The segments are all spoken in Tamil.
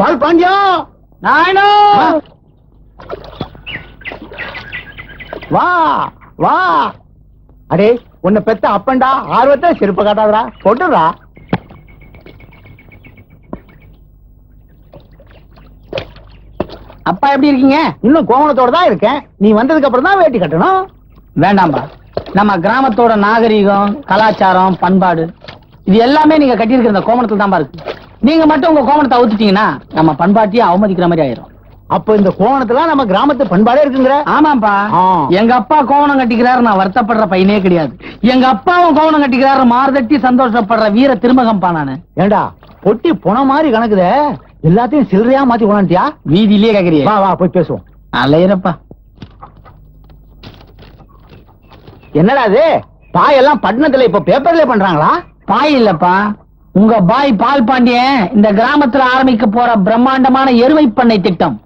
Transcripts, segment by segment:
பால் பாண்டியா நாயனோ வா வா. அடே உன்னை பெத்த அப்பண்டா, ஆர்வத்தை செருப்ப காட்டாதரா, போட்டுறா. அப்பா எப்படி இருக்கீங்க? இன்னும் கோவணத்தோட தான் இருக்கேன். நீ வந்ததுக்கு அப்புறம் தான் வேட்டி கட்டணும். வேண்டாம்பா, நம்ம கிராமத்தோட நாகரீகம், கலாச்சாரம், பண்பாடு இது எல்லாமே நீங்க கட்டியிருக்கிற இந்த கோமணத்துல தான் இருக்கு. நீங்க மட்டும் உங்க கோமணத்தை அவுத்துட்டீங்கன்னா நம்ம பண்பாட்டையே அவமதிக்கிற மாதிரி ஆயிரும். அப்ப இந்த கோவணத்துல நம்ம கிராமத்து பண்பாடே இருக்குங்கிற? ஆமாப்பா. எங்க அப்பா கோவணம் கட்டிக்கிறாரு நான் வருத்தப்படுற பையனே கிடையாது. எங்க அப்பாவும் கோவணம் கட்டிக்கிறாரு மார்தட்டி சந்தோஷப்படுற வீர திருமகம்பா நானு. ஏண்டா பொட்டி புன மாதிரி கணக்குதே, எல்லாத்தையும் சில்லறையா மாத்தி கொண்டாண்டியா? வீதியிலேயே கேக்குறியா? வா வா போய் பேசுவோம். அல்லையப்பா, என்னடா அது பாயெல்லாம் பட்டணத்துல இப்ப பேப்பர்ல பண்றாங்களா? பாய் இல்லப்பா, உங்க பாய் பால் பாண்டியன் இந்த கிராமத்துல ஆரம்பிக்க போற பிரம்மாண்டமான எருமை பண்ணை திட்டம்.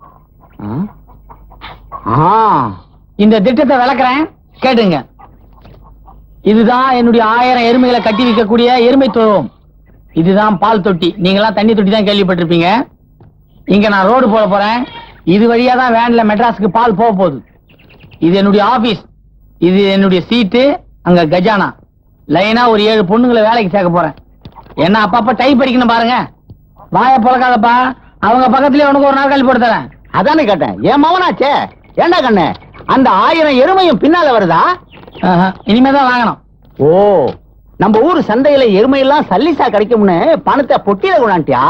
இந்த திட்டத்தை விளக்குறேன் கேட்டுங்க. இதுதான் என்னுடைய 1000 எருமைகளை கட்டி வைக்கக்கூடிய எருமை தொழுவம். இதுதான் பால் தொட்டி. நீங்களாம் தண்ணி தொட்டி தான் கேள்விப்பட்டிருப்பீங்க. இங்க நான் ரோடு போட போறேன். இது வழியா தான் வேன்ல மெட்ராஸுக்கு பால் போக போகுது. இது என்னுடைய ஆபீஸ், இது என்னுடைய சீட்டு, அங்க கஜானா. லைனா ஒரு 7 பொண்ணுங்களை வேலைக்கு சேர்க்க போறேன். என்ன அப்பப்ப டைப் படிக்கணும் பாருங்க. வாய பழக்காதப்பா, அவங்க பக்கத்துலயே உனக்கு ஒரு நாள் போட்டு தரேன். அதானே கேட்டேன், ஏன் மவனாச்சே. ஏண்டா கண்ணு, அந்த 1000 எருமையும் பின்னால வருதா? இனிமேதான் வாங்கணும். ஓ, நம்ம ஊர் சந்தையில எருமையெல்லாம் சல்லிசா கிடைக்கும்னு பணத்தை பொட்டியில கொண்டாண்டியா?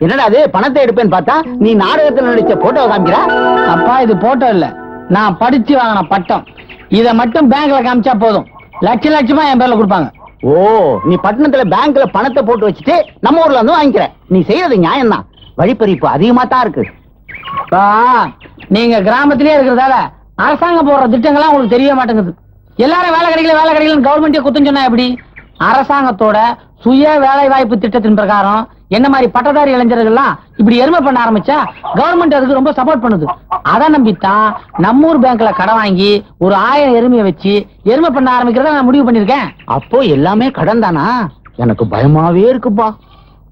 என்னடா அது பணத்தை எடுப்பேன்னு பார்த்தா நீ நாடகத்தில் நடிச்ச போட்டோ காமிக்கிறா? அப்பா இது போட்டோ இல்ல, நான் படிச்சு வாங்கின பட்டம். இத மட்டும் பேங்க்ல காமிச்சா போதும், லட்ச லட்சமா என் பேர்ல கொடுப்பாங்க. ஓ, நீ பட்டணத்துல பேங்க்ல பணத்தை போட்டு வச்சுட்டு நம்ம ஊர்ல வந்து வாங்கிக்கிற. நீ செய்யறது நியாயம் தான், வழிப்பறிப்பு அதிகமா தான் இருக்கு. நீங்க கிராமத்திலே இருக்கிறதால அரசாங்கம் போடுற திட்டங்கள்லாம் உங்களுக்கு தெரிய மாட்டேங்குது. எல்லாரும் வேலை கிடைக்கல கவர்மெண்டே குத்தம் சொன்னா எப்படி? அரசாங்கத்தோட சுய வேலை வாய்ப்பு திட்டத்தின் பிரகாரம் என்ன மாதிரி பட்டதாரி இளைஞர்கள்லாம் இப்படி எருமை பண்ண ஆரம்பிச்சா கவர்மெண்ட் அதுக்கு ரொம்ப சப்போர்ட் பண்ணுது. அதை நம்பித்தான் நம்ம ஊர் பேங்க்ல கடன் வாங்கி ஒரு 1000 எருமையை வச்சு எருமை பண்ண ஆரம்பிக்கிறத நான் முடிவு பண்ணிருக்கேன். அப்போ எல்லாமே கடன் தானா? எனக்கு பயமாவே இருக்குப்பா.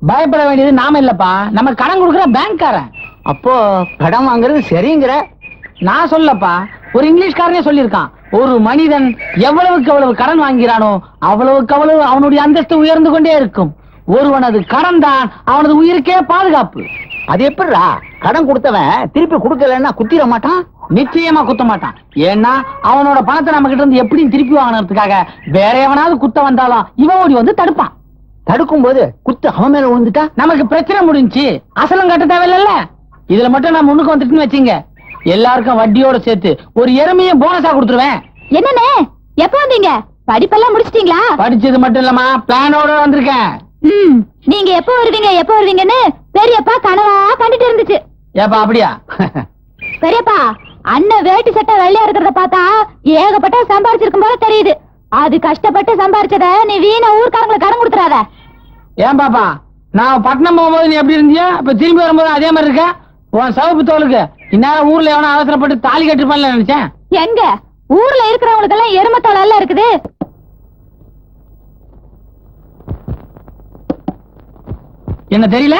பயப்பட வேண்டியது நாம இல்லப்பா, நம்ம கடன் கொடுக்குற பேங்க்காரன். அப்போ கடன் வாங்குறது சரிங்கிற? நான் சொல்லப்பா, ஒரு இங்கிலீஷ்காரனே சொல்லியிருக்கான், ஒரு மனிதன் எவ்வளவுக்கு எவ்வளவு கடன் வாங்கிறானோ அவ்வளவுக்கு அவ்வளவு அவனுடைய அந்தஸ்து உயர்ந்து கொண்டே இருக்கும். ஒருவனது கடன் தான் அவனது உயிருக்கே பாதுகாப்பு. அது எப்படிடா? கடன் கொடுத்தவன் திருப்பி கொடுக்கலன்னா குத்திர மாட்டான்? நிச்சயமா குத்த மாட்டான். ஏன்னா அவனோட பணத்தை நம்ம கிட்ட இருந்து எப்படியும் திருப்பி வாங்கினதுக்காக வேற எவனாவது குத்த வந்தாலும் இவன் ஓடி வந்து தடுப்பான். தடுக்கும் போது குத்து அவன் மேல விழுந்துட்டா நமக்கு பிரச்சனை முடிஞ்சு அசலும் கட்ட தேவையில்ல. இதுல மட்டும் நான் முன்னுக்கு வந்துட்டுன்னு வச்சுங்க, எல்லாருக்கும் வட்டியோட சேர்த்து ஒரு எருமையை போனஸா கொடுத்துருவேன். என்னண்ணே எப்ப வந்தீங்க? படிப்பெல்லாம் முடிச்சிட்டீங்களா? படிச்சது மட்டும் இல்லமா, பிளானோட வந்திருக்கேன். நீங்க எப்ப வருவீங்கன்னு பெரியப்பா கனவா கண்டுட்டு இருந்துச்சு. ஏப்பா அப்படியா? பெரியப்பா, அண்ணன் வேட்டி சட்டை வெள்ளையா இருக்கிறத பார்த்தா ஏகப்பட்ட சம்பாரிச்சிருக்கும் போல தெரியுது. அது கஷ்டப்பட்டு சம்பாரிச்சத நீ வீணா ஊர்க்காரங்களை கடன் கொடுத்துறாத. ஏன் பாப்பா, நான் பட்டணம் போகும்போது நீ எப்படி இருந்தியா, இப்ப திரும்பி வரும்போது அதே மாதிரி இருக்க? உன் சவப்பு தோலுக்கு இந்நேரம் ஊர்ல எவனா அவசரப்பட்டு தாலி கட்டிருப்பான்னு நினைச்சேன். எங்க ஊர்ல இருக்கிறவங்களுக்கு எல்லாம் எருமத்தோல் எல்லாம் இருக்குது. என்ன தெரியல?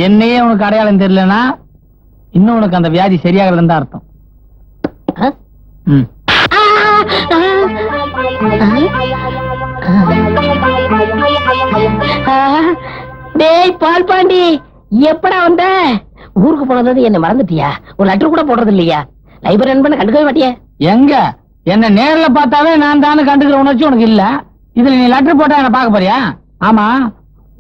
என்னையே உனக்கு அடையாளம் தெரியலனா இன்னும் உனக்கு அந்த வியாதி சரியாகலன்னு தான் அர்த்தம். டேய் பால் பாண்டி, எப்படா வந்த? ஊருக்கு போனது என்ன மறந்துட்டியா? ஒரு லெட்டர் கூட போடுறது இல்லையா? லைப்ரரி நண்பனை கண்டுக்கவே மாட்டியா? எங்க என்ன நேர்ல பார்த்தாவே நான் தானே கண்டுக்கிற உணர்ச்சி உனக்கு இல்ல. இதுல நீ லெட்டர் போட்டா என்ன பார்க்க போறியா? ஆமா,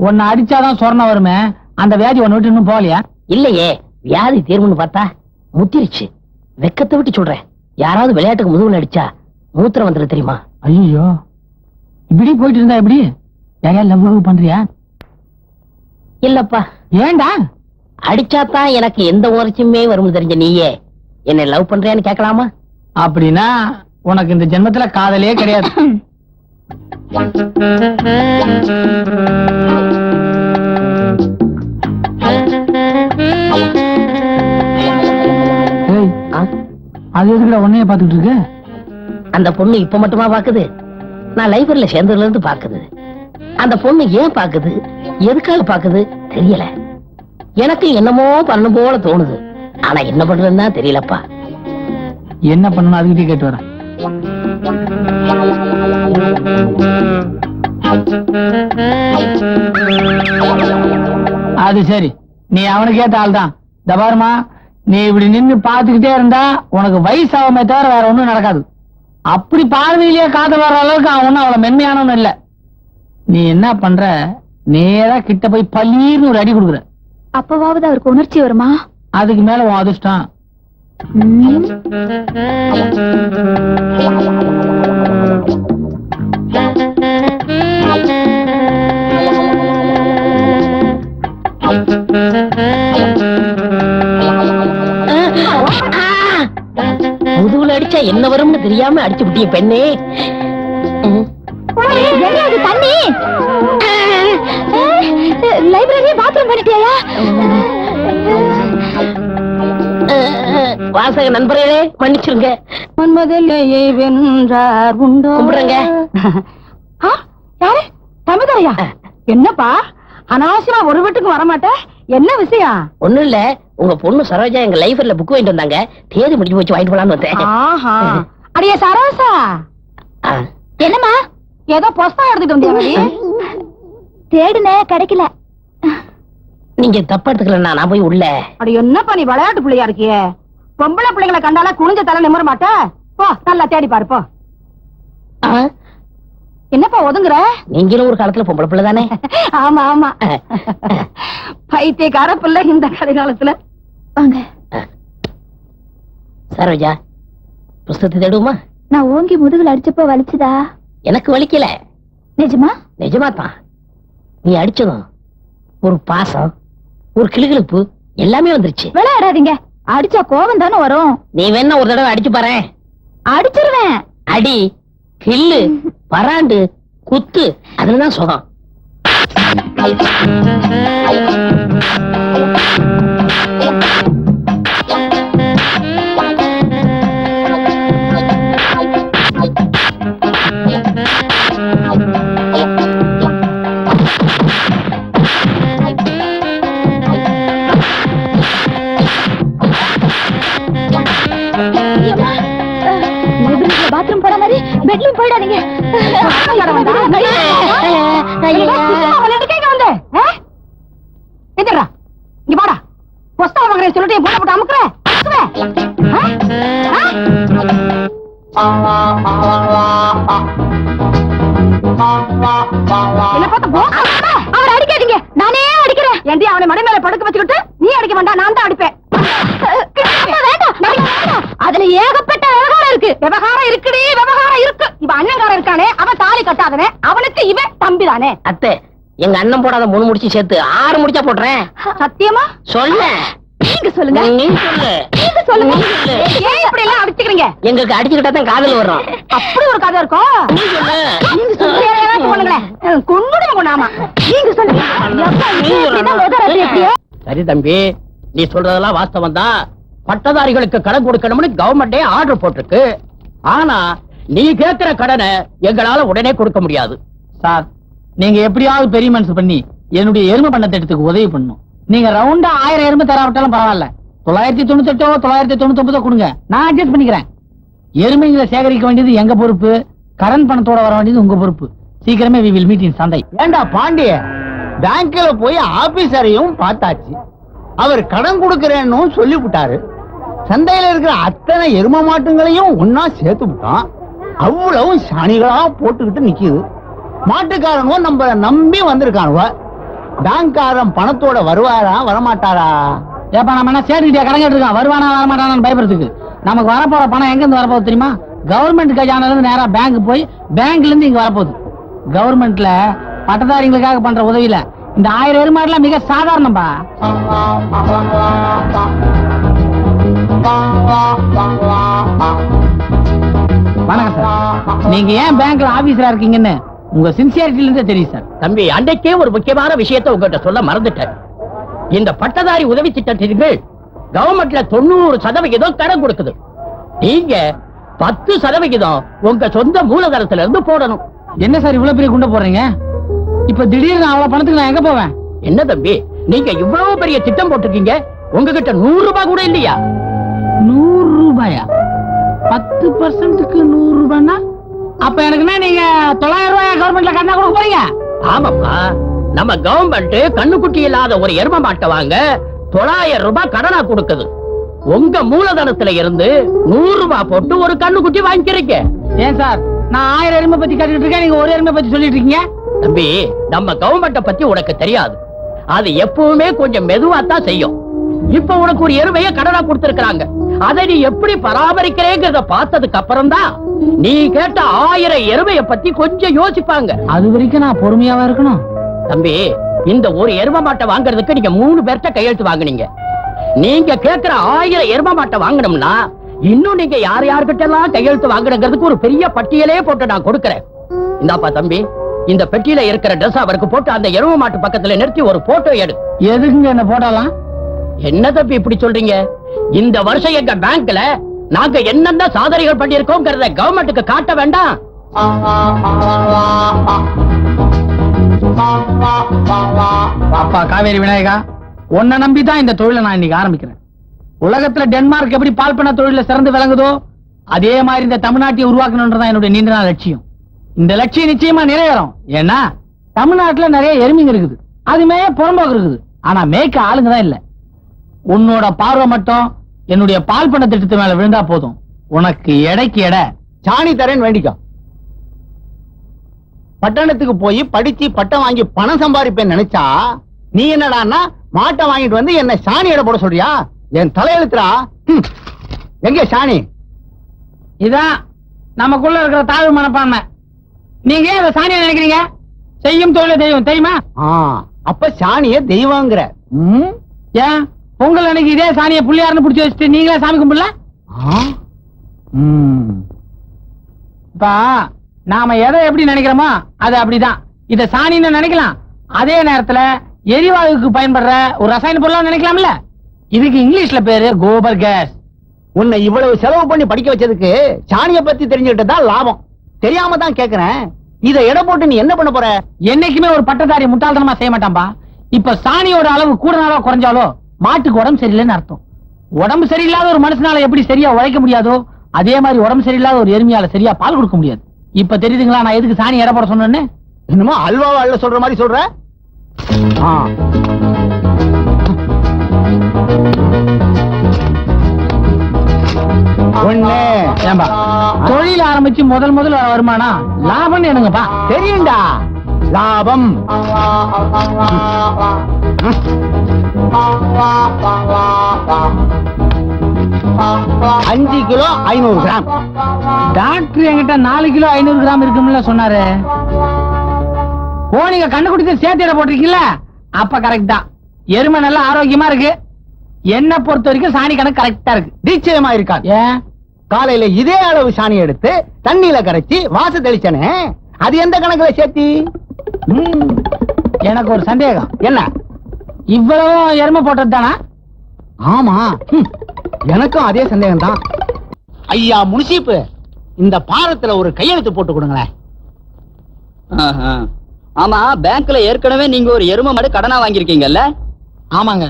உன்னை அடிச்சாதான் சொர்ணம் வருமே, அந்த வியாதி ஒன்னு விட்டு இன்னும் போகலையா? இல்லையே, வியாதி தீர்வுன்னு பார்த்தா முத்திருச்சு. வெக்கத்தை விட்டு சொல்றேன், யாராவது விளையாட்டுக்கு முதுகுல அடிச்சா மூத்திரம் வந்துரு தெரியுமா? ஐயோ, இப்படி போயிட்டு இருந்தா எப்படி? யாரையா லவ் பண்றியா? இல்லப்பா. ஏண்டா? அடிச்சாதான் எனக்கு எந்த உணர்ச்சியுமே வரும் தெரிஞ்ச நீயே என்ன லவ் பண்றியான்னு கேட்கலாமா? அப்படின்னா உனக்கு இந்த ஜென்மத்துல காதலே கிடையாது. அது எதுக்குடா உன்னைய பாத்துட்டு இருக்கு? அந்த பொண்ணு இப்ப மட்டுமா பாக்குது? நான் லைப்ரரியில சேர்ந்ததுல இருந்து பாக்குது. அந்த பொண்ணு ஏன் பாக்குது, எதுக்காக பாக்குது தெரியல. எனக்கு என்னமோ பண்ணும் போல தோணுது. ஆனா என்ன பண்றதுன்னு தான் தெரியலப்பா. என்ன பண்ணணும் அதுக்கிட்டே கேட்டு வரேன். அது சரி, நீ அவனுக்கு ஏத்த ஆள் தான். தபாருமா, நீ இப்படி நின்னு பாத்துக்கிட்டே இருந்தா உனக்கு வயசாகுமே தவிர வேற ஒண்ணும் நடக்காது. அப்படி பார்வையிலேயே காதல் வர அளவுக்கு அவன் ஒன்னும் அவ்வளவு மென்மையானவன் இல்ல. நீ என்ன பண்ற, நேரா கிட்ட போய் பல்லீர்னு ஒரு அடி கொடுக்குற. அப்பவாவது அவருக்கு உணர்ச்சி வருமா? அதுக்கு மேல உன் அதிர்ஷ்டம். முதுகுல அடிச்சா என்ன வரும்னு தெரியாம அடிச்சு விட்டிய பெண்ணே. தண்ணி லைப்ரரி பாத்ரூம் பண்ணிட்டியா? வாசக நண்பர்களே மன்னிச்சிருங்க. மன்மதலையை வென்றார் உண்டோ? கும்பிடுங்க. யாரு? தமிழரையா? என்னப்பா அனாவசியமா ஒரு வீட்டுக்கு வரமாட்ட? என்ன விஷயம்? ஒண்ணும் இல்ல, உங்க பொண்ணு சரோஜா எங்க லைப்ரரியில புக் வாங்கிட்டு வந்தாங்க. தேதி முடிஞ்சு போச்சு, வாங்கிட்டு போலான்னு வந்தேன். அடியே சரோசா, என்னம்மா ஏதோ புஸ்தகம் எடுத்துட்டு வந்தியா? தேடுன கிடைக்கல. நீங்க தப்பா எடுத்துக்கலன்னா நான் போய் உள்ள. அடி என்னப்பா நீ விளையாட்டு பிள்ளையா இருக்கியே? பொம்பளை பிள்ளைங்களை கண்டால குனிஞ்ச தலை நிமிர மாட்ட? போ நல்லா தேடி பாரு போ. என்னப்பா ஒதுங்குற? நீங்களும் ஒரு காலத்துல பொம்பளை பிள்ளை தானே? ஆமா ஆமா, பைத்தியக்கார பிள்ளை இந்த கடைகாலத்துல. வாங்க சரோஜா, புஸ்தகத்தை தேடுவோமா? நான் ஓங்கி முதுகுல அடிச்சப்போ வலிச்சுதா? எனக்கு வலிக்கல. நிஜமா? நிஜமா தான். நீ அடிச்சதும் ஒரு பாசம், ஒரு கிளுகிளுப்பு எல்லாமே வந்துருச்சு. விளையாடாதீங்க, அடிச்சா கோபம் தானே வரும். நீ வேணா ஒரு தடவை அடிச்சு பாரு. அடிச்சிருவேன். அடி, கில்லு, பராண்டு, குத்து, அதுலதான் சுகம். பாத்ரூம் போற மாதிரி பெட்லயும் போயிடாதீங்க. இங்க பாடா, புஸ்தகம் வாங்குறேன் சொல்லிட்டு போட போட்டு அமுக்குறேன். என்ன பார்த்து அவரை அடிக்காதீங்க, நானே அடிக்கிறேன். ஏன்டி அவனை மடி மேல படுக்க வச்சுக்கிட்டு நீ அடிக்க வேண்டாம், நான் தான் அடிப்பேன். அதுல ஏகப்பட்ட விவகாரம் இருக்கு. விவகாரம் இருக்குடி, விவகாரம் இருக்கு. இவ அண்ணங்காரன் இருக்கானே, அவன் தாலி கட்டாதனே, அவனுக்கு இவன் தம்பி தானே. அத்தை, எங்க அண்ணன் போடாத 3 முடிச்சு சேர்த்து 6 முடிச்சா போடுறேன். சத்தியமா? சொல்ல. நீங்க சொல்லுங்க. நீ சொல்லு. நீங்க சொல்லுங்க. ஏன் இப்படி எல்லாம் அடிச்சுக்கிறீங்க? எங்களுக்கு அடிச்சுக்கிட்டா தான் காதல் வரும். அப்படி ஒரு கதை இருக்கும். நீ சொல்லு. நீங்க சொல்லுங்களேன். கொண்டுடுங்க கொண்டாமா. நீங்க சொல்லுங்க. சரி தம்பி, நீ சொல்றதெல்லாம் வாஸ்தவம் தான். பட்டதாரிகளுக்கு கடன் கொடுக்கணும்னு கவர்மெண்டே ஆர்டர் போட்டிருக்கு. ஆனா நீ கேட்கிற கடனை எங்களால உடனே கொடுக்க முடியாது. சார், நீங்க எப்படியாவது பெரிய மனசு பண்ணி என்னுடைய எருமை பண்ண திட்டத்துக்கு உதவி பண்ணணும். நீங்க ரவுண்டா 1000 எருமை தராவிட்டாலும் பரவாயில்ல, 998 999 கொடுங்க, நான் அட்ஜஸ்ட் பண்ணிக்கிறேன். எருமைகளை சேகரிக்க வேண்டியது எங்க பொறுப்பு, கடன் பணத்தோட வர வேண்டியது உங்க பொறுப்பு. சீக்கிரமே we will meet in சந்தை. ஏண்டா பாண்டிய, பேங்க்ல போய் ஆபீசரையும் பார்த்தாச்சு. அவர் கடன் கொடுக்கிறேன்னு சொல்லி விட்டாரு. சந்தையில இருக்கிற அத்தனை எரும மாட்டுங்களையும் ஒன்னா சேர்த்து விட்டான். அவ்வளவு சாணிகளா போட்டுக்கிட்டு நிக்குது. மாட்டுக்காரனும் நம்ம நம்பி வந்திருக்கானுவ. பேங்க்காரன் பணத்தோட வருவாரா வரமாட்டாரா? ஏப்பா நம்ம என்ன சேர்த்துக்கிட்டே கடன் கேட்டுருக்கான், வருவானா வரமாட்டானு பயப்படுறதுக்கு. நமக்கு வரப்போற பணம் எங்க இருந்து வரப்போகுது தெரியுமா? கவர்மெண்ட் கஜானால இருந்து நேரா பேங்க் போய் பேங்க்ல இருந்து இங்க வரப்போகுது. கவர்மெண்ட்ல பட்டதாரிகளுக்காக பண்ற உதவியில இந்த 1000 எருமாடுலாம் மிக சாதாரணம்பா. வணக்கம் சார். நீங்க ஏன் பேங்க்ல ஆபீசரா இருக்கீங்கன்னு உங்க சின்சியாரிட்டில இருந்தே தெரியும் சார். தம்பி, அன்றைக்கே ஒரு முக்கியமான விஷயத்தை உங்ககிட்ட சொல்ல மறந்துட்டேன். இந்த பட்டதாரி உதவி திட்டத்திற்கு கவர்மெண்ட்ல 90% கடன் கொடுக்குது. நீங்க 10% உங்க சொந்த மூலதனத்துல இருந்து போடணும். என்ன சார் இவ்வளவு பெரிய குண்ட போடுறீங்க? இப்ப திடீர்னு அவ்வளவு பணத்துக்கு நான் எங்க போவேன்? என்ன தம்பி, நீங்க இவ்வளவு பெரிய திட்டம் போட்டிருக்கீங்க, உங்ககிட்ட 100 ரூபாய் கூட இல்லையா? 100 ரூபாயா? 10%க்கு 100 ரூபாய்னா அப்ப எனக்குன்னா நீங்க 900 ரூபாய் கவர்மெண்ட்ல கடனா கொடுக்க போறீங்க? ஆமாப்பா, நம்ம கவர்மெண்ட் கண்ணுக்குட்டி இல்லாத ஒரு எரும மாட்டை வாங்க 900 ரூபாய் கடனா கொடுக்குது. உங்க மூலதனத்துல இருந்து 100 ரூபாய் போட்டு ஒரு கண்ணுக்குட்டி வாங்கிக்கிறீங்க. ஏன் சார், நான் 1000 எருமை பத்தி கேட்டுட்டு இருக்கேன், நீங்க ஒரு எருமை பத்தி சொல்லிட்டு இருக்கீங்க. தம்பி, நம்ம கவர்மெண்ட பத்தி உனக்கு தெரியாது. அது எப்பவுமே கொஞ்சம் மெதுவா தான் செய்யும். இப்ப உனக்கு ஒரு எருமையை கடனா கொடுத்திருக்காங்க. அதை நீ எப்படி பராமரிக்கிறேங்கிறத பார்த்ததுக்கு அப்புறம் தான் நீ கேட்ட 1000 எருமையை பத்தி கொஞ்சம் யோசிப்பாங்க. அது வரைக்கும் நான் பொறுமையாவா இருக்கணும்? தம்பி, இந்த ஒரு எரும மாட்டை வாங்குறதுக்கு நீங்க 3 பேர்ட்ட கையெழுத்து வாங்குனீங்க. நீங்க கேட்கிற 1000 எரும மாட்டை வாங்கணும்னா இன்னும் நீங்க யார்கிட்ட எல்லாம் கையெழுத்து வாங்குறதுக்கு ஒரு பெரிய பட்டியலே போட்டு நான் கொடுக்கிறேன். இந்தாப்பா தம்பி, இந்த பெட்டியில இருக்கிற ட்ரெஸ் அவருக்கு போட்டு அந்த எரும மாட்டு பக்கத்துல நிறுத்தி ஒரு போட்டோ எடு. எதுக்குங்க என்ன போட்டாலாம்? என்ன தம்பி இப்படி சொல்றீங்க? இந்த வருஷம் எங்க பேங்க்ல நாங்க என்னென்ன சாதனைகள் பண்ணிருக்கோம்ங்கறத கவர்மெண்ட்டுக்கு காட்ட வேண்டாம்? அப்பா காவேரி விநாயகா, உன்னை நம்பிதான் இந்த தொழிலை நான் இன்னைக்கு ஆரம்பிக்கிறேன். உலகத்துல டென்மார்க் எப்படி பால் பண்ண தொழில சிறந்து விளங்குதோ அதே மாதிரி இந்த தமிழ்நாட்டை உருவாக்கணும்ன்றதான் என்னுடைய நீண்ட நாள் லட்சியம். இந்த லட்சியம் நிச்சயமா நிறைவேறும். ஏன்னா தமிழ்நாட்டுல நிறைய எருமைங்க இருக்குது, அதுமே புறம்போக்கு இருக்குது. ஆனா மேய்க்க ஆளுங்க தான் இல்ல. உன்னோட பார்வை மட்டும் என்னுடைய பால் பண்ண திட்டத்து மேல விழுந்தா போதும். உனக்கு எடைக்கு எடை சாணி தரேன்னு வேண்டிக்கோ. பட்டணத்துக்கு போய் படிச்சு பட்டம் வாங்கி பணம் சம்பாதிப்பேன்னு நினைச்சா நீ என்னடான்னா மாட்டை வாங்கிட்டு வந்து என்ன சாணி எடை போட சொல்றியா? என் தலையெழுத்துறா. எங்க சாணி? இதான் நமக்குள்ள இருக்கிற தாழ்வு மனப்பான்மை. நீங்க ஏன் சாணியா நினைக்கிறீங்க? செய்யும் தொழில தெய்வம் தெரியுமா? அப்ப சாணிய தெய்வங்கிற. ஏன் பொங்கல் அன்னைக்கு இதே சாணிய புள்ளியாருன்னு புடிச்சு வச்சுட்டு நீங்களே சாமி கும்பிடல? இப்ப நாம எதை எப்படி நினைக்கிறோமோ அது அப்படிதான். இத சாணின்னு நினைக்கலாம், அதே நேரத்துல எரிவாயுக்கு பயன்படுற ஒரு ரசாயன பொருளா நினைக்கலாம்ல. இதுக்கு இங்கிலீஷ்ல பேரு கோபர் கேஸ். உன்னை இவ்வளவு செலவு பண்ணி படிக்க வச்சதுக்கு சாணிய பத்தி தெரிஞ்சுக்கிட்டதான் லாபம். தெரியாம தான் கேக்குறேன். இத எடை போட்டு நீ என்ன பண்ண போற? என்னைக்குமே ஒரு பட்டதாரி முட்டாள்தனமா செய்ய மாட்டான்பா. இப்ப சாணியோட அளவு கூடனாலோ குறைஞ்சாலோ மாட்டுக்கு உடம்பு சரியில்லைன்னு அர்த்தம். உடம்பு சரியில்லாத ஒரு மனுஷனால எப்படி சரியா உழைக்க முடியாதோ அதே மாதிரி உடம்பு சரியில்லாத ஒரு எருமையால சரியா பால் கொடுக்க முடியாது. இப்ப தெரியுதுங்களா நான் எதுக்கு சாணி எடை போட சொன்னேன்னு? என்னமோ அல்வாவா அள்ள சொல்ற மாதிரி சொல்ற. தொழில் ஆரம்பிச்சு முதல் வருமானம் லாபம் என்னங்கப்பா தெரியும்டா. லாபம் 5 கிலோ 500 கிராம். டாக்டர் என்கிட்ட 4 கிலோ 500 கிராம் இருக்கும்ல சொன்னாரு. நீங்க கண்டுபிடிச்சு சேர்த்து போட்டிருக்கீங்களா? அப்ப கரெக்ட் தான். எருமை நல்லா ஆரோக்கியமா இருக்கு. என்ன பொறுத்த வரைக்கும் சாணி கணக்கு கரெக்டா இருக்கு. நிச்சயமா இருக்காது. ஏன்? காலையில இதே அளவு சாணி எடுத்து தண்ணியில கரைச்சி வாச தெளிச்சனே, அது எந்த கணக்குல சேர்த்தி? எனக்கு ஒரு சந்தேகம். என்ன? இவ்வளவு எருமை போட்டது தானா? ஆமா, எனக்கும் அதே சந்தேகம் தான். ஐயா முனிசிப்பு, இந்த பாரத்துல ஒரு கையெழுத்து போட்டு கொடுங்களேன். ஆமா, பேங்க்ல ஏற்கனவே நீங்க ஒரு எருமை மாடு கடனா வாங்கிருக்கீங்கல்ல? ஆமாங்க.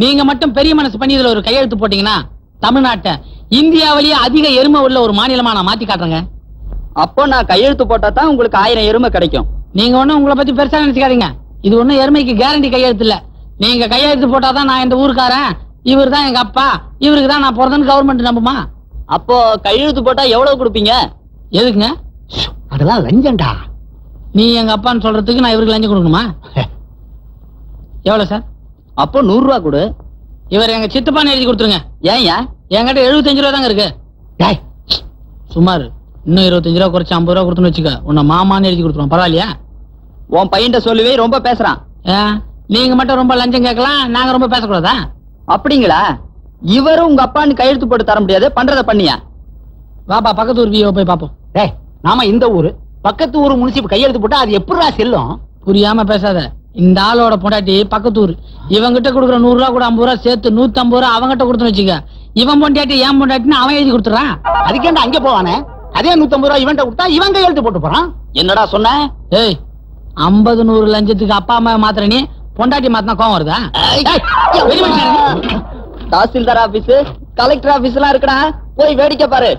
நீங்க மட்டும் பெரிய மனசு பண்ணி இதுல ஒரு கையெழுத்து போட்டீங்கன்னா தமிழ்நாட்டை இந்தியாவிலேயே அதிக எருமை உள்ள ஒரு மாநிலமா நான் மாத்தி காட்டுறேங்க. அப்போ நான் கையெழுத்து போட்டா தான் உங்களுக்கு 1000 எருமை கிடைக்கும். நீங்க ஒண்ணும் உங்களை பத்தி பெருசா நினைச்சுக்காதீங்க. இது ஒண்ணும் எருமைக்கு கேரண்டி கையெழுத்து இல்ல. நீங்க கையெழுத்து போட்டாதான் நான் இந்த ஊருக்காரன், இவரு தான் எங்க அப்பா, இவருக்கு தான் நான் பிறந்தேன்னு கவர்மெண்ட் நம்புமா? அப்போ கையெழுத்து போட்டா எவ்வளவு கொடுப்பீங்க? எதுக்குங்க? அதெல்லாம் லஞ்சம்டா. நீ எங்க அப்பான்னு சொல்றதுக்கு நான் இவருக்கு லஞ்சம் கொடுக்கணுமா? எவ்வளவு சார்? அப்போ 100 ரூபா கொடு. இவர் எங்க சித்தப்பான்னு எழுதி கொடுத்துருங்க. ஏன்யா? என்கிட்ட 75 ரூபா தாங்க இருக்கு. சுமார் இன்னும் 25 ரூபா குறைச்சு 50 ரூபா கொடுத்துன்னு வச்சுக்க, உன்னை மாமான்னு எழுதி கொடுத்துருவோம். பரவாயில்லையா? உன் பையன்ட்ட சொல்லுவே ரொம்ப பேசுறான். நீங்க மட்டும் ரொம்ப லஞ்சம் கேட்கலாம், நாங்க ரொம்ப பேசக்கூடாதா? அப்படிங்களா? இவரும் உங்க அப்பான்னு கையெழுத்து போட்டு தர முடியாது, பண்றத பண்ணியா? வாப்பா பக்கத்து ஊர் வியோ போய் பாப்போம். நாம இந்த ஊரு பக்கத்து ஊரு முனிசிப்பு கையெழுத்து போட்டா அது எப்படிடா செல்லும்? புரியாம பேசாத. இந்த ஆளோட பொண்டாட்டி பக்கத்து ஊர். இவங்கிட்ட கொடுக்குற 100 ரூபா கூட 50 ரூபா சேர்த்து 150 ரூபா அவங்கிட்ட கொடுத்துன்னு வச்சுக்க. இவன் பொண்டாட்டி ஏன் பொண்டாட்டின்னு அவன் எழுதி கொடுத்துறான். அதுக்கேண்டா அங்க போவானே, அதே 150 ரூபா இவன்ட்ட கொடுத்தா இவன் கையெழுத்து போட்டு போறான். என்னடா சொன்ன? ஏய், 50 100 லஞ்சத்துக்கு அப்பா அம்மா மாத்திர நீ பொண்டாட்டி மாத்தினா கோவம் வருதா? வெளி மனுஷன் நீ. தாசில்தார் ஆபீஸ், கலெக்டர் ஆபீஸ் எல்லாம் இருக்குடா, போய் வேடிக்கை பாரு.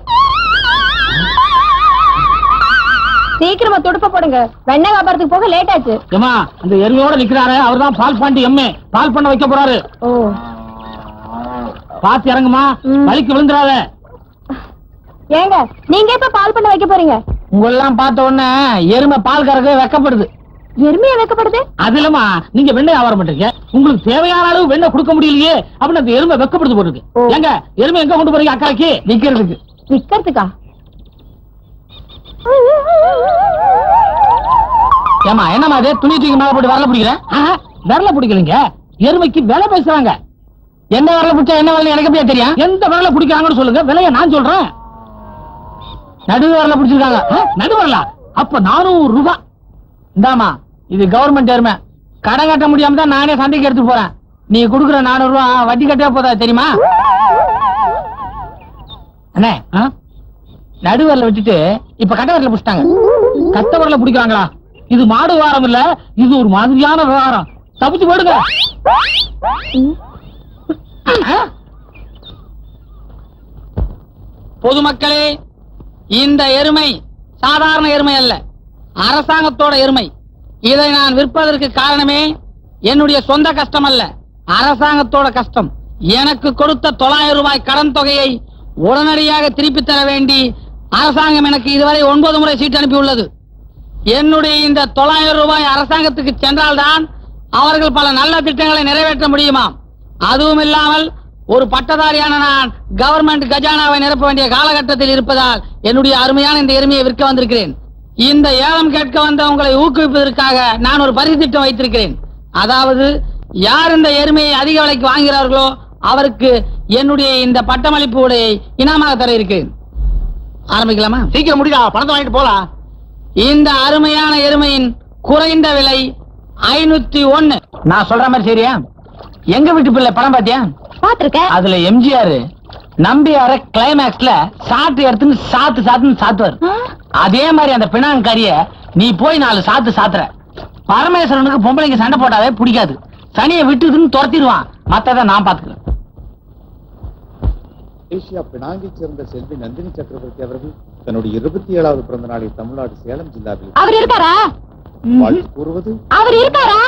சீக்கிரமா துடுப்ப போடுங்க, வெண்ணெய் வியாபாரத்துக்கு போக லேட் ஆச்சு. ஏமா அந்த எருமையோட நிக்கிறாரு, அவர்தான் பால் பாண்டி எம்ஏ, பால் பண்ண வைக்க போறாரு. ஓ, பாத்து இறங்குமா, வலிக்கு விழுந்துடாத. ஏங்க நீங்க எப்ப பால் பண்ண வைக்க போறீங்க? உங்களெல்லாம் பார்த்த உடனே எருமை பால் கறக்க வெக்கப்படுது. எருமையா வைக்கப்படுது? அது இல்லமா, நீங்க வெண்ணெய் வியாபாரம் பண்றீங்க, உங்களுக்கு தேவையான அளவு வெண்ணெய் கொடுக்க முடியலையே அப்படின்னு அந்த எருமை வெக்கப்படுது போட்டுருக்கு. ஏங்க எருமை எங்க கொண்டு போறீங்க? அக்காக்கு நிக்கிறதுக்கு. விக்கிறதுக்கா? ஏமா என்னமா அது துணி தூக்கி மேல போட்டு வரல பிடிக்கிறேன்? விரல பிடிக்கலங்க, எருமைக்கு விலை பேசுறாங்க. என்ன விரல பிடிச்சா என்ன விலை எனக்கு எப்படியா தெரியும்? எந்த விரல பிடிக்கிறாங்கன்னு சொல்லுங்க, விலைய நான் சொல்றேன். நடுவு விரல பிடிச்சிருக்காங்க. நடு வரல அப்ப 400 ரூபாய். இந்தாமா இது கவர்மெண்ட் எருமை, கடன் கட்ட முடியாம தான் நானே சந்தைக்கு எடுத்து போறேன். நீ குடுக்குற 400 ரூபாய் வட்டி கட்டவே போதா தெரியுமா? அண்ணே நடு வரல விட்டுட்டு இப்ப கட்ட வரல பிடிச்சிட்டாங்க. கட்ட வரல பிடிக்கிறாங்களா? இது மாடு வாரம் இல்ல, இது ஒரு மாதிரியான விவகாரம். தப்பிச்சு போடுங்க. பொதுமக்களே, இந்த எருமை சாதாரண எருமை அல்ல, அரசாங்கத்தோட எருமை. இதை நான் விற்பதற்கு காரணமே என்னுடைய சொந்த கஷ்டம் அல்ல, அரசாங்கத்தோட கஷ்டம். எனக்கு கொடுத்த 900 ரூபாய் கடன் தொகையை உடனடியாக திருப்பி தர வேண்டி அரசாங்கம் எனக்கு இதுவரை 9 முறை சீட்டு அனுப்பியுள்ளது. என்னுடைய இந்த 900 ரூபாய் அரசாங்கத்துக்கு சென்றால்தான் அவர்கள் பல நல்ல திட்டங்களை நிறைவேற்ற முடியுமா? அதுவும் இல்லாமல் ஒரு பட்டதாரியான நான் கவர்மெண்ட் கஜானாவை நிரப்ப வேண்டிய காலகட்டத்தில் இருப்பதால் என்னுடைய அருமையான இந்த எருமையை விற்க வந்திருக்கிறேன். இந்த ஏலம் கேட்க வந்த உங்களை ஊக்குவிப்பதற்காக நான் ஒரு பரிசு திட்டம் வைத்திருக்கிறேன். அதாவது யார் இந்த எருமையை அதிக விலைக்கு வாங்குகிறார்களோ அவருக்கு என்னுடைய இந்த பட்டமளிப்பு உடையை இனாமாக தர இருக்கிறேன். ஆரம்பிக்கலாமா? சீக்கிரம் முடியா, பணத்தை வாங்கிட்டு போலாம். இந்த அருமையான எருமையின் குறைந்த விலை 501. நான் சொல்ற மாதிரி சரியா? எங்க வீட்டு பிள்ளை படம் பாத்தியா? பாத்துருக்கேன். அதுல எம்ஜிஆர் நம்பியார கிளைமேக்ஸ்ல சாத்து எடுத்துன்னு சாத்துன்னு சாத்துவார். அதே மாதிரி அந்த பினாங்கரிய நீ போய் 4 சாத்து சாத்துற. பரமேஸ்வரனுக்கு பொம்பளைங்க சண்டை போட்டாவே பிடிக்காது, சனியை விட்டுதுன்னு துரத்திடுவான். மத்ததை நான் பாத்துக்கிறேன். மலேசியா பினாங்கைச் சேர்ந்த செல்வி நந்தினி சக்கரவர்த்தி அவர்கள் தன்னுடைய 27வது பிறந்த நாளை தமிழ்நாடு சேலம் ஜில்லாவில் அவர் இருக்காரா? வாழ்த்து கூறுவது. அவர் இருக்காரா?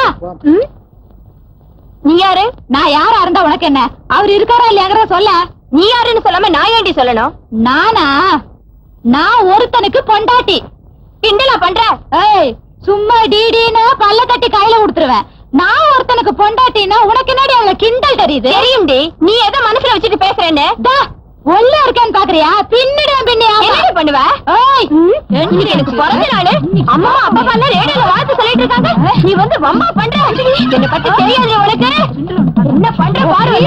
நீ யாரு? நான் யாரா இருந்தா உனக்கு என்ன? அவர் இருக்காரா இல்லையாங்கிற சொல்ல. நீ யாருன்னு சொல்லாம நான் ஏண்டி சொல்லணும்? நானா? நான் ஒருத்தனுக்கு பொண்டாட்டி. கிண்டலா பண்ற? ஏய், சும்மா டிடின்னு பல்ல தட்டி கையில கொடுத்துருவேன். நான் ஒருத்தனுக்கு பொண்டாட்டினா உனக்கு என்னடி அவளை கிண்டல் தெரியுது? தெரியும்டி. நீ எதை மனசுல வச்சுட்டு பேசுறேன்னு ஒல்ல இருக்கேன்னு பாக்குறியா? பின்னிடுவேன். பின்னியா என்ன பண்ணுவ? எனக்கு பிறந்த நாளு அம்மா அப்பா பண்ண ரேடியோல வாழ்த்து சொல்லிட்டு இருக்காங்க. நீ வந்து வம்பா பண்ற. என்ன பத்தி தெரியாது உனக்கு? என்ன பண்ற பாரு.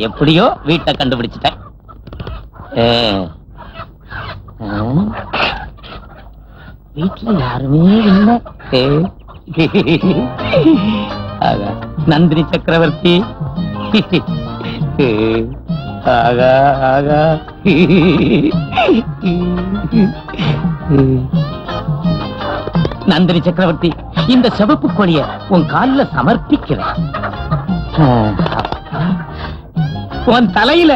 எப்படியோ வீட்டை கண்டுபிடிச்சிட்டேன். வீட்டுல யாருமே இல்லை. நந்தினி சக்கரவர்த்தி. ஆகா ஆகா. நந்தினி சக்கரவர்த்தி, இந்த சிவப்பு கொடிய உன் காலில் சமர்ப்பிக்கிறேன். உன் தலையில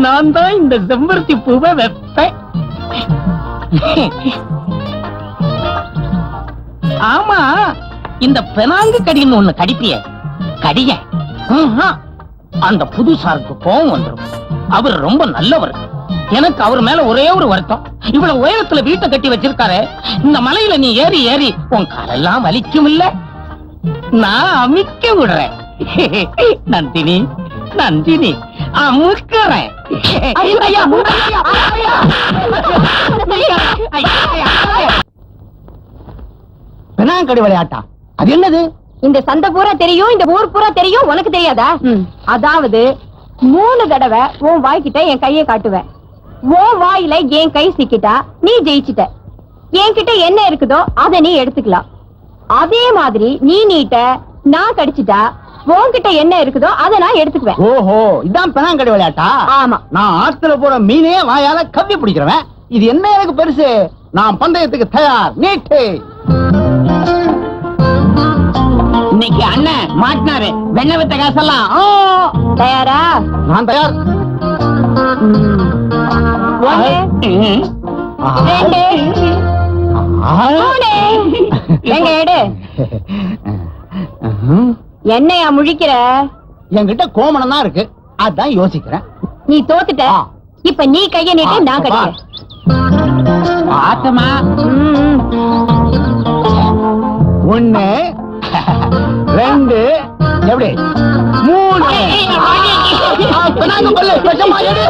நான் தான் இந்த செம்பருத்தி பூவை வைப்பேன். ஆமா, இந்த பெனாங்கு கடின்னு ஒண்ணு கடிப்பிய கடிய அந்த புதுசாருக்கு கோவம் வந்துடும். அவர் ரொம்ப நல்லவர். எனக்கு அவர் மேல ஒரே ஒரு வருத்தம், இவ்வளவு உயரத்துல வீட்டை கட்டி வச்சிருக்காரு. இந்த மலையில நீ ஏறி ஏறி உன் காலெல்லாம் வலிக்கும் இல்ல, நான் அமிக்க விடுறேன். நந்தினி நந்தினி அமுக்கிறேன். பெனாங்கடி விளையாட்டா? அது என்னது? இந்த சந்தை பூரா தெரியும், இந்த ஊர் பூரா தெரியும், உனக்கு தெரியாதா? அதாவது 3 தடவை உன் வாய்க்கிட்ட என் கையை காட்டுவேன். உன் வாயில என் கை சிக்கிட்டா நீ ஜெயிச்சிட்ட. என்கிட்ட என்ன இருக்குதோ அதை நீ எடுத்துக்கலாம். அதே மாதிரி நீ நீட்ட நான் கடிச்சிட்டா உன்கிட்ட என்ன இருக்குதோ அதை நான் எடுத்துக்குவேன். ஓஹோ, இதான் பெனாங்கடை விளையாட்டா? ஆமா. நான் ஆத்துல போற மீனே வாயால கவ்வி பிடிக்கிறவன். இது என்ன எனக்கு பெருசு? நான் பந்தயத்துக்கு தயார். நீட்டு. இன்னைக்கு அண்ணன் மாட்டினாரு வெண்ண வித்த காசெல்லாம். தயாரா? நான் தயார். ஒண்ணு, ரெண்டு, மூணு. எங்க எடு. என்னையா முழிக்கிற? என்கிட்ட கோமணம் தான் இருக்கு, அதான் யோசிக்கிறேன். நீ தோத்துட்ட. இப்ப நீ கைய நீட்டு, நான் கடிக்கிறேன். ஆத்தமா ஒண்ணு, ரெண்டு, எப்படி? மூணு. பெனாங்க கொள்ளு, விஷமா எடு.